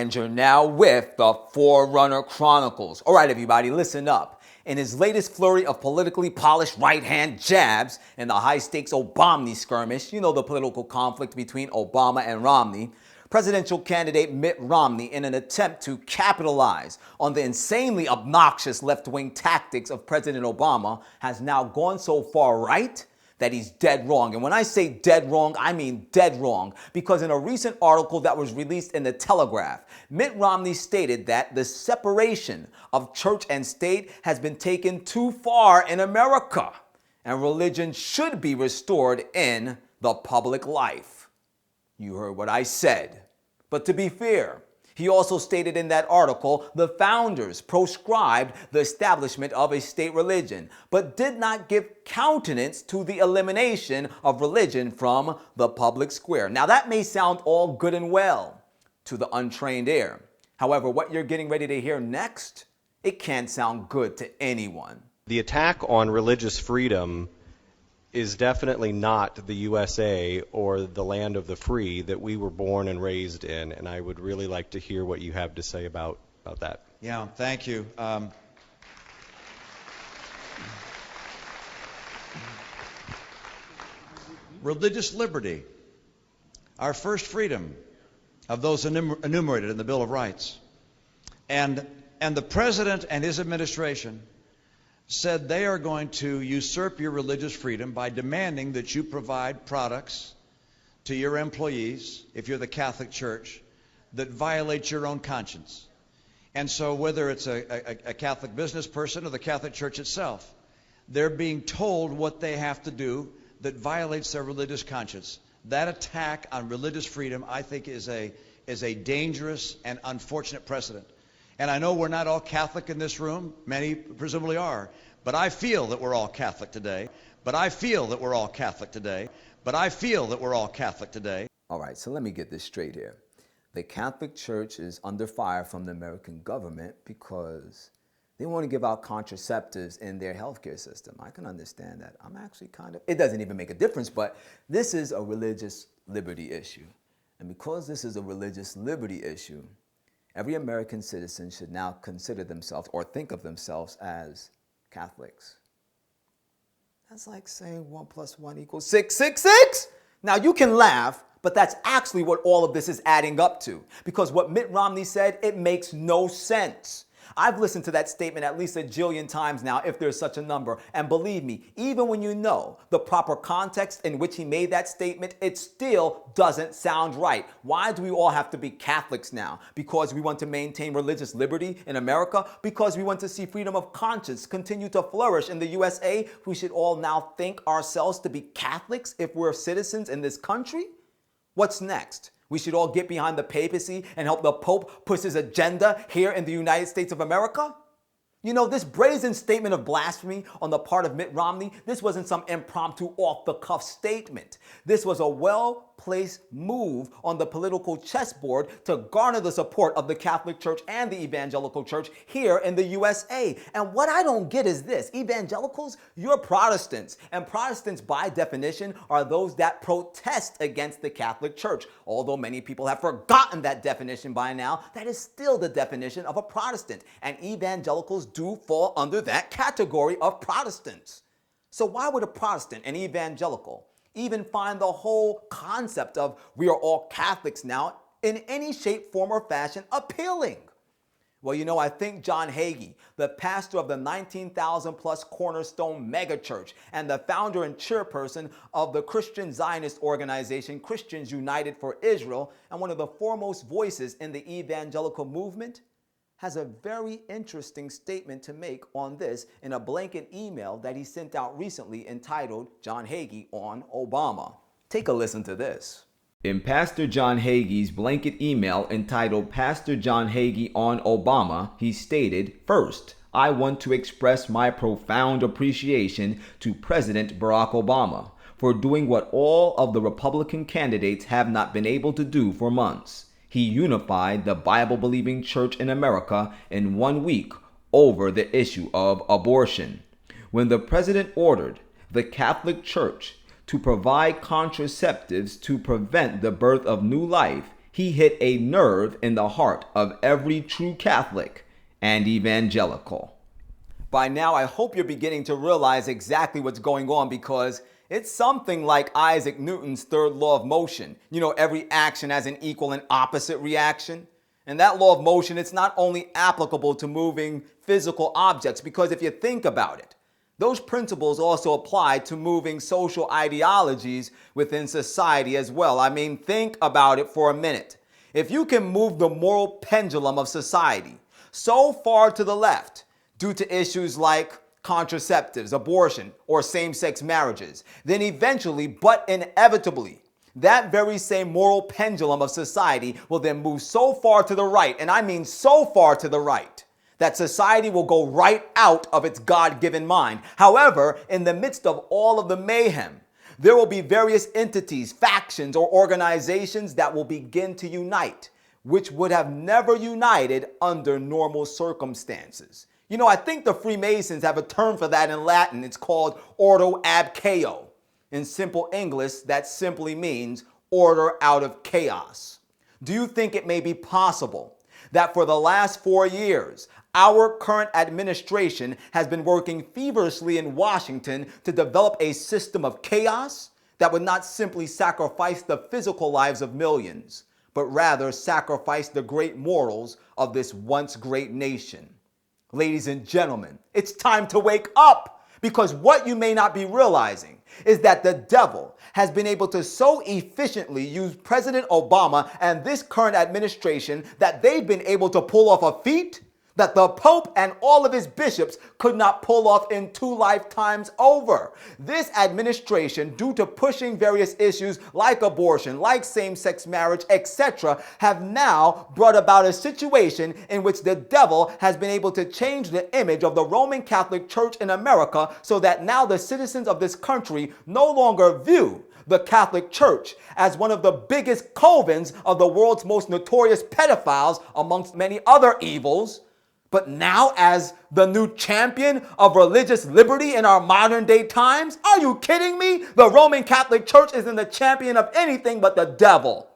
And you're now with the Forerunner Chronicles. All right, everybody, listen up. In his latest flurry of politically polished right-hand jabs in the high-stakes Obama skirmish, you know, the political conflict between Obama and Romney, presidential candidate Mitt Romney, in an attempt to capitalize on the insanely obnoxious left-wing tactics of President Obama, has now gone so far right that he's dead wrong. And when I say dead wrong, I mean dead wrong, because in a recent article that was released in the Telegraph, Mitt Romney stated that the separation of church and state has been taken too far in America, and religion should be restored in the public life. You heard what I said. But to be fair, he also stated in that article the founders proscribed the establishment of a state religion, but did not give countenance to the elimination of religion from the public square. Now that may sound all good and well to the untrained ear. However, what you're getting ready to hear next, it can't sound good to anyone. The attack on religious freedom is definitely not the USA or the land of the free that we were born and raised in, and I would really like to hear what you have to say about that. Yeah, thank you. Religious liberty, our first freedom of those enumerated in the Bill of Rights. And the President and his administration said they are going to usurp your religious freedom by demanding that you provide products to your employees, if you're the Catholic Church, that violate your own conscience. And so whether it's a Catholic business person or the Catholic Church itself, they're being told what they have to do that violates their religious conscience. That attack on religious freedom, I think, is a dangerous and unfortunate precedent. And I know we're not all Catholic in this room. Many presumably are. But I feel that we're all Catholic today. But I feel that we're all Catholic today. But I feel that we're all Catholic today. All right, so let me get this straight here. The Catholic Church is under fire from the American government because they want to give out contraceptives in their healthcare system. I can understand that. I'm actually it doesn't even make a difference, but this is a religious liberty issue. And because this is a religious liberty issue, every American citizen should now consider themselves or think of themselves as Catholics. That's like saying 1 + 1 = 666. Now you can laugh, but that's actually what all of this is adding up to. Because what Mitt Romney said, it makes no sense. I've listened to that statement at least a jillion times now, if there's such a number. And believe me, even when you know the proper context in which he made that statement, it still doesn't sound right. Why do we all have to be Catholics now? Because we want to maintain religious liberty in America? Because we want to see freedom of conscience continue to flourish in the USA? We should all now think ourselves to be Catholics if we're citizens in this country? What's next? We should all get behind the papacy and help the Pope push his agenda here in the United States of America? You know, this brazen statement of blasphemy on the part of Mitt Romney, this wasn't some impromptu off-the-cuff statement. This was a well-placed move on the political chessboard to garner the support of the Catholic Church and the Evangelical Church here in the USA. And what I don't get is this. Evangelicals, you're Protestants. And Protestants, by definition, are those that protest against the Catholic Church. Although many people have forgotten that definition by now, that is still the definition of a Protestant. And evangelicals do fall under that category of Protestants. So why would a Protestant, an evangelical, even find the whole concept of we are all Catholics now in any shape, form, or fashion appealing? Well, you know, I think John Hagee, the pastor of the 19,000 plus Cornerstone megachurch and the founder and chairperson of the Christian Zionist organization Christians United for Israel and one of the foremost voices in the evangelical movement, has a very interesting statement to make on this in a blanket email that he sent out recently entitled John Hagee on Obama. Take a listen to this. In Pastor John Hagee's blanket email entitled Pastor John Hagee on Obama, he stated, "First, I want to express my profound appreciation to President Barack Obama for doing what all of the Republican candidates have not been able to do for months. He unified the Bible-believing church in America in 1 week over the issue of abortion. When the president ordered the Catholic Church to provide contraceptives to prevent the birth of new life, he hit a nerve in the heart of every true Catholic and evangelical. By now, I hope you're beginning to realize exactly what's going on, because it's something like Isaac Newton's third law of motion. You know, every action has an equal and opposite reaction. And that law of motion, it's not only applicable to moving physical objects, because if you think about it, those principles also apply to moving social ideologies within society as well. I mean, think about it for a minute. If you can move the moral pendulum of society so far to the left due to issues like contraceptives, abortion, or same-sex marriages, then eventually, but inevitably, that very same moral pendulum of society will then move so far to the right, and I mean so far to the right, that society will go right out of its God-given mind. However, in the midst of all of the mayhem, there will be various entities, factions, or organizations that will begin to unite, which would have never united under normal circumstances. You know, I think the Freemasons have a term for that in Latin. It's called ordo ab chaos. In simple English, that simply means order out of chaos. Do you think it may be possible that for the last 4 years, our current administration has been working feverishly in Washington to develop a system of chaos that would not simply sacrifice the physical lives of millions, but rather sacrifice the great morals of this once great nation? Ladies and gentlemen, it's time to wake up, because what you may not be realizing is that the devil has been able to so efficiently use President Obama and this current administration that they've been able to pull off a feat that the Pope and all of his bishops could not pull off in 2 lifetimes over. This administration, due to pushing various issues like abortion, like same-sex marriage, etc., have now brought about a situation in which the devil has been able to change the image of the Roman Catholic Church in America, so that now the citizens of this country no longer view the Catholic Church as one of the biggest covens of the world's most notorious pedophiles, amongst many other evils, but now as the new champion of religious liberty in our modern day times. Are you kidding me? The Roman Catholic Church isn't the champion of anything but the devil.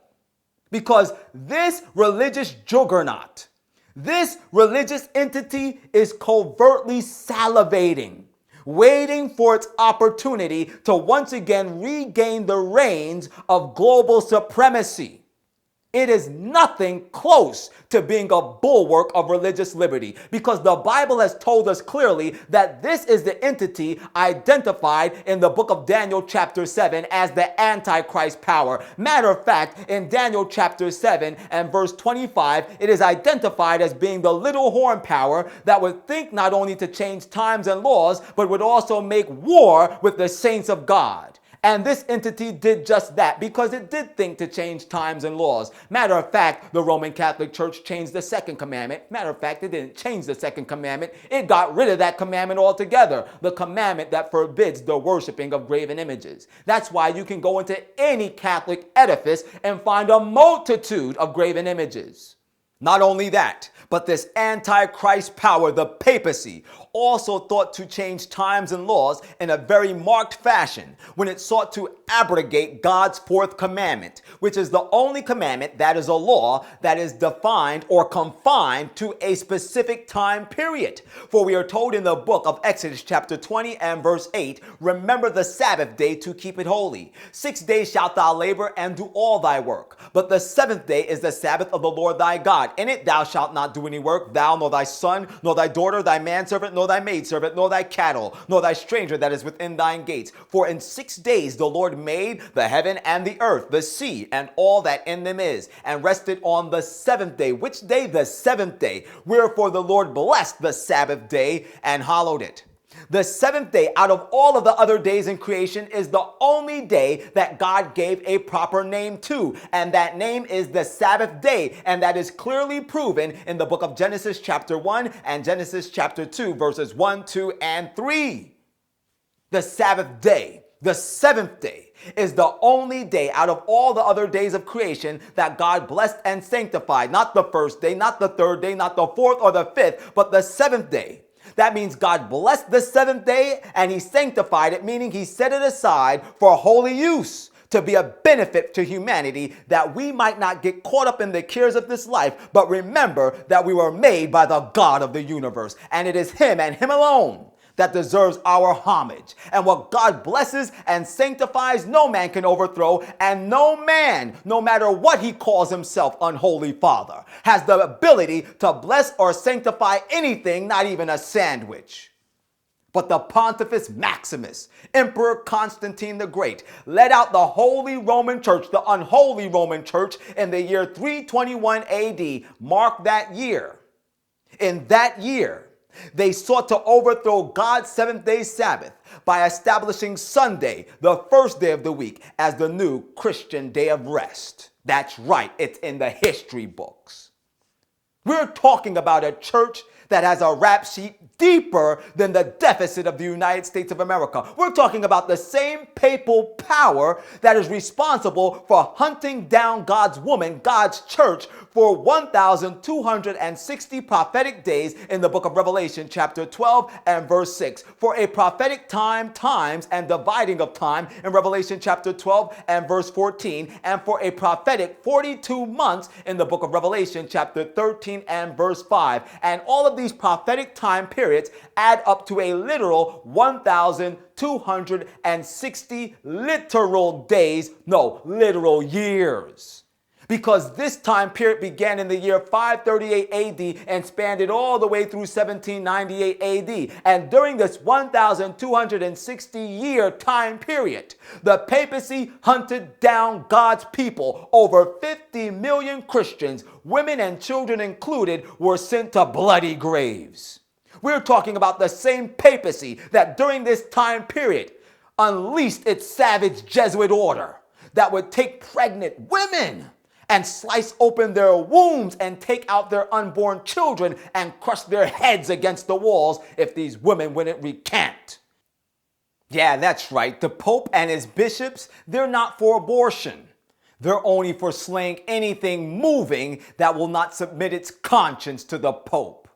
Because this religious juggernaut, this religious entity is covertly salivating, waiting for its opportunity to once again regain the reins of global supremacy. It is nothing close to being a bulwark of religious liberty, because the Bible has told us clearly that this is the entity identified in the book of Daniel chapter 7 as the Antichrist power. Matter of fact, in Daniel chapter 7 and verse 25, it is identified as being the little horn power that would think not only to change times and laws, but would also make war with the saints of God. And this entity did just that, because it did think to change times and laws. Matter of fact, the Roman Catholic Church changed the second commandment. Matter of fact, it didn't change the second commandment. It got rid of that commandment altogether. The commandment that forbids the worshiping of graven images. That's why you can go into any Catholic edifice and find a multitude of graven images. Not only that, but this Antichrist power, the papacy, also thought to change times and laws in a very marked fashion when it sought to abrogate God's fourth commandment, which is the only commandment that is a law that is defined or confined to a specific time period. For we are told in the book of Exodus chapter 20 and verse 8, remember the Sabbath day to keep it holy. 6 days shalt thou labor and do all thy work. But the seventh day is the Sabbath of the Lord thy God. In it thou shalt not do any work, thou, nor thy son, nor thy daughter, thy manservant, nor thy maidservant, nor thy cattle, nor thy stranger that is within thine gates. For in 6 days the Lord made the heaven and the earth, the sea, and all that in them is, and rested on the seventh day. Which day? The seventh day. Wherefore the Lord blessed the Sabbath day and hallowed it. The seventh day, out of all of the other days in creation, is the only day that God gave a proper name to. And that name is the Sabbath day. And that is clearly proven in the book of Genesis chapter 1 and Genesis chapter 2, verses 1, 2, and 3. The Sabbath day, the seventh day, is the only day out of all the other days of creation that God blessed and sanctified. Not the first day, not the third day, not the fourth or the fifth, but the seventh day. That means God blessed the seventh day and he sanctified it, meaning he set it aside for holy use, to be a benefit to humanity, that we might not get caught up in the cares of this life, but remember that we were made by the God of the universe, and it is him and him alone that deserves our homage. And what God blesses and sanctifies, no man can overthrow, and no man, no matter what he calls himself, unholy father, has the ability to bless or sanctify anything, not even a sandwich. But the Pontifex Maximus, Emperor Constantine the Great, led out the Holy Roman Church, the unholy Roman Church, in the year 321 AD. Mark that year. In that year, they sought to overthrow God's seventh-day Sabbath by establishing Sunday, the first day of the week, as the new Christian day of rest. That's right, it's in the history books. We're talking about a church that has a rap sheet deeper than the deficit of the United States of America. We're talking about the same papal power that is responsible for hunting down God's woman, God's church, for 1,260 prophetic days in the book of Revelation, chapter 12 and verse 6. For a prophetic times, and dividing of time in Revelation chapter 12 and verse 14. And for a prophetic 42 months in the book of Revelation, chapter 13 and verse 5. And all of these prophetic time periods add up to a literal 1,260 literal days, no, literal years. Because this time period began in the year 538 AD and spanned it all the way through 1798 AD. And during this 1,260 year time period, the papacy hunted down God's people. Over 50 million Christians, women and children included, were sent to bloody graves. We're talking about the same papacy that during this time period unleashed its savage Jesuit order that would take pregnant women and slice open their wombs and take out their unborn children and crush their heads against the walls if these women wouldn't recant. Yeah, that's right. The Pope and his bishops, they're not for abortion. They're only for slaying anything moving that will not submit its conscience to the Pope.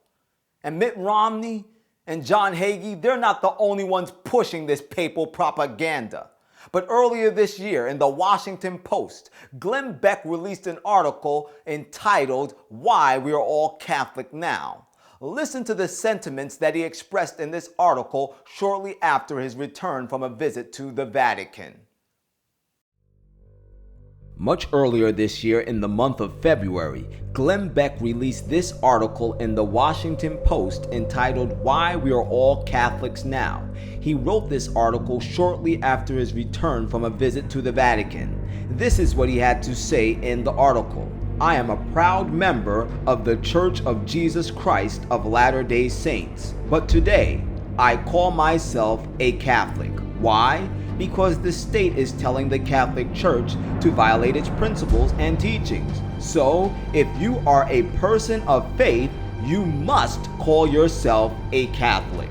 And Mitt Romney and John Hagee, they're not the only ones pushing this papal propaganda. But earlier this year in the Washington Post, Glenn Beck released an article entitled, "Why We Are All Catholic Now." Listen to the sentiments that he expressed in this article shortly after his return from a visit to the Vatican. Much earlier this year, in the month of February, Glenn Beck released this article in the Washington Post entitled, "Why We Are All Catholics Now." He wrote this article shortly after his return from a visit to the Vatican. This is what he had to say in the article. "I am a proud member of the Church of Jesus Christ of Latter-day Saints, but today I call myself a Catholic. Why? Because the state is telling the Catholic Church to violate its principles and teachings. So, if you are a person of faith, you must call yourself a Catholic."